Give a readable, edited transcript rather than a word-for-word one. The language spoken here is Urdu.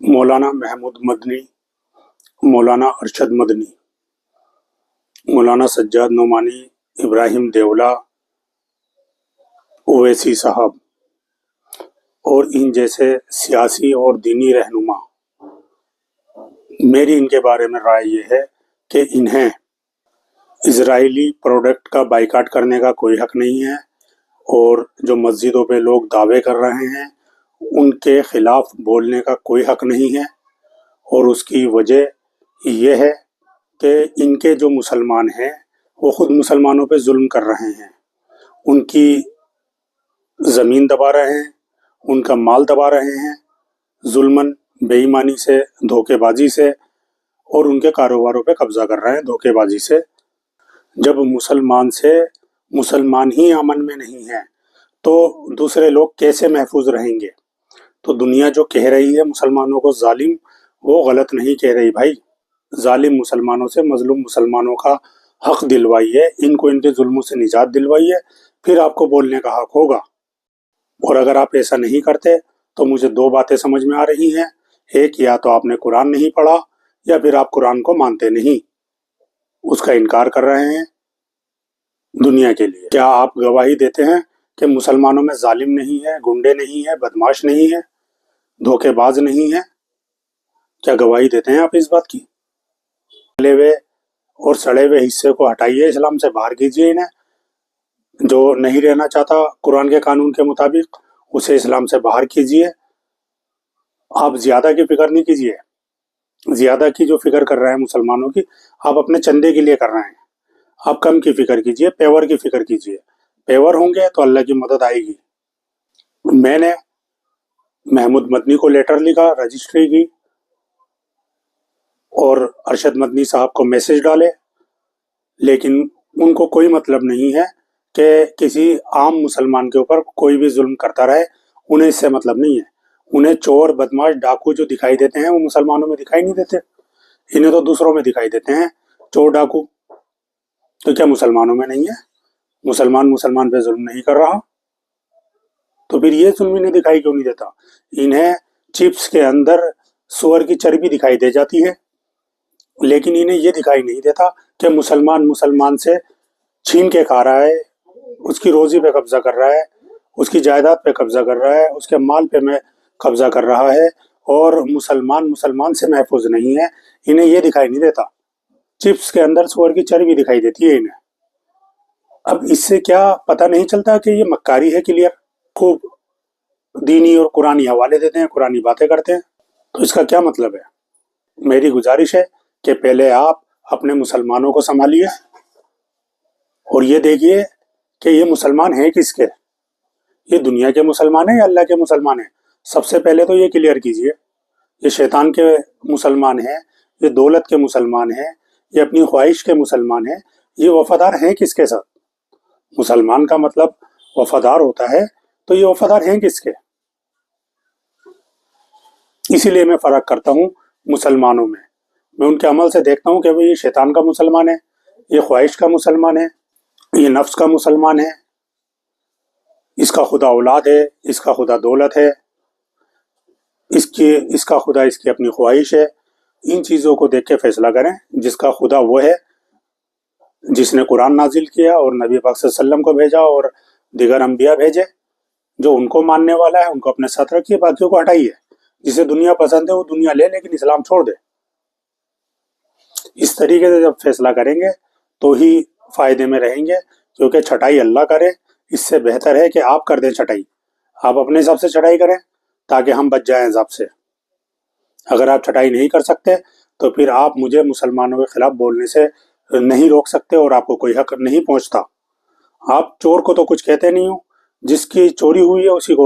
مولانا محمود مدنی، مولانا ارشد مدنی، مولانا سجاد نعمانی، ابراہیم دیولہ، اویسی صاحب اور ان جیسے سیاسی اور دینی رہنما، میری ان کے بارے میں رائے یہ ہے کہ انہیں اسرائیلی پروڈکٹ کا بائیکاٹ کرنے کا کوئی حق نہیں ہے، اور جو مسجدوں پہ لوگ دعوے کر رہے ہیں ان کے خلاف بولنے کا کوئی حق نہیں ہے۔ اور اس کی وجہ یہ ہے کہ ان کے جو مسلمان ہیں وہ خود مسلمانوں پہ ظلم کر رہے ہیں، ان کی زمین دبا رہے ہیں، ان کا مال دبا رہے ہیں ظلماً، بے ایمانی سے، دھوکے بازی سے، اور ان کے کاروباروں پہ قبضہ کر رہے ہیں دھوکے بازی سے۔ جب مسلمان ہی امن میں نہیں ہیں تو دوسرے لوگ کیسے محفوظ رہیں گے؟ تو دنیا جو کہہ رہی ہے مسلمانوں کو ظالم، وہ غلط نہیں کہہ رہی بھائی۔ ظالم مسلمانوں سے مظلوم مسلمانوں کا حق دلوائیے، ان کو ان کے ظلموں سے نجات دلوائیے، پھر آپ کو بولنے کا حق ہوگا۔ اور اگر آپ ایسا نہیں کرتے تو مجھے دو باتیں سمجھ میں آ رہی ہیں، ایک یا تو آپ نے قرآن نہیں پڑھا یا پھر آپ قرآن کو مانتے نہیں، اس کا انکار کر رہے ہیں دنیا کے لیے۔ کیا آپ گواہی دیتے ہیں کہ مسلمانوں میں ظالم نہیں ہے، گنڈے نہیں ہے، بدماش نہیں ہے، دھوکے باز نہیں ہے؟ کیا گواہی دیتے ہیں آپ اس بات کی؟ جلے ہوئے اور سڑے ہوئے حصے کو ہٹائیے، اسلام سے باہر کیجیے انہیں۔ جو نہیں رہنا چاہتا قرآن کے قانون کے مطابق اسے اسلام سے باہر کیجیے۔ آپ زیادہ کی فکر نہیں کیجیے، زیادہ کی جو فکر کر رہے ہیں مسلمانوں کی، آپ اپنے چندے کے لیے کر رہے ہیں۔ آپ کم کی فکر کیجیے، پیور کی فکر کیجیے۔ پیور ہوں گے تو اللہ کی مدد آئے گی۔ میں نے محمود مدنی کو لیٹر لکھا، رجسٹری کی، اور ارشد مدنی صاحب کو میسج ڈالے، لیکن ان کو کوئی مطلب نہیں ہے کہ کسی عام مسلمان کے اوپر کوئی بھی ظلم کرتا رہے، انہیں اس سے مطلب نہیں ہے۔ انہیں چور، بدماش، ڈاکو جو دکھائی دیتے ہیں وہ مسلمانوں میں دکھائی نہیں دیتے، انہیں تو دوسروں میں دکھائی دیتے ہیں چور ڈاکو۔ تو کیا مسلمانوں میں نہیں ہے؟ مسلمان پہ ظلم نہیں کر رہا؟ تو پھر یہ ظلم انہیں دکھائی کیوں نہیں دیتا؟ انہیں چپس کے اندر سور کی چربی دکھائی دے جاتی ہے، لیکن انہیں یہ دکھائی نہیں دیتا کہ مسلمان سے چھین کے کھا رہا ہے، اس کی روزی پہ قبضہ کر رہا ہے، اس کی جائیداد پہ قبضہ کر رہا ہے، اس کے مال پہ میں قبضہ کر رہا ہے، اور مسلمان سے محفوظ نہیں ہے۔ انہیں یہ دکھائی نہیں دیتا، چپس کے اندر سور کی چربی دکھائی دیتی ہے انہیں۔ اب اس سے کیا پتہ نہیں چلتا کہ یہ مکاری ہے کلیئر؟ خوب دینی اور قرآنی حوالے دیتے ہیں، قرآنی باتیں کرتے ہیں، تو اس کا کیا مطلب ہے؟ میری گزارش ہے کہ پہلے آپ اپنے مسلمانوں کو سنبھالیے اور یہ دیکھیے کہ یہ مسلمان ہیں کس کے؟ یہ دنیا کے مسلمان ہیں یا اللہ کے مسلمان ہیں؟ سب سے پہلے تو یہ کلیئر کیجئے۔ یہ شیطان کے مسلمان ہیں، یہ دولت کے مسلمان ہیں، یہ اپنی خواہش کے مسلمان ہیں، یہ وفادار ہیں کس کے ساتھ؟ مسلمان کا مطلب وفادار ہوتا ہے، تو یہ وفادار ہیں کس کے؟ اسی لیے میں فرق کرتا ہوں مسلمانوں میں ان کے عمل سے دیکھتا ہوں کہ وہ یہ شیطان کا مسلمان ہے، یہ خواہش کا مسلمان ہے، یہ نفس کا مسلمان ہے، اس کا خدا اولاد ہے، اس کا خدا دولت ہے، اس کا خدا اس کی اپنی خواہش ہے۔ ان چیزوں کو دیکھ کے فیصلہ کریں۔ جس کا خدا وہ ہے جس نے قرآن نازل کیا اور نبی پاک صلی اللہ علیہ وسلم کو بھیجا اور دیگر انبیاء بھیجے، جو ان کو ماننے والا ہے ان کو اپنے ساتھ رکھیے، باقیوں کو ہٹائیے۔ جسے دنیا پسند ہے وہ دنیا لے، لیکن اسلام چھوڑ دے۔ اس طریقے سے جب فیصلہ کریں گے تو ہی فائدے میں رہیں گے، کیونکہ چھٹائی اللہ کرے، اس سے بہتر ہے کہ آپ کر دیں چھٹائی۔ آپ اپنے حساب سے چھٹائی کریں تاکہ ہم بچ جائیں عذاب سے۔ اگر آپ چھٹائی نہیں کر سکتے تو پھر آپ مجھے مسلمانوں کے خلاف بولنے سے نہیں روک سکتے، اور آپ کو کوئی حق نہیں پہنچتا۔ آپ چور کو تو کچھ کہتے نہیں ہو، جس کی چوری ہوئی ہے اسی کو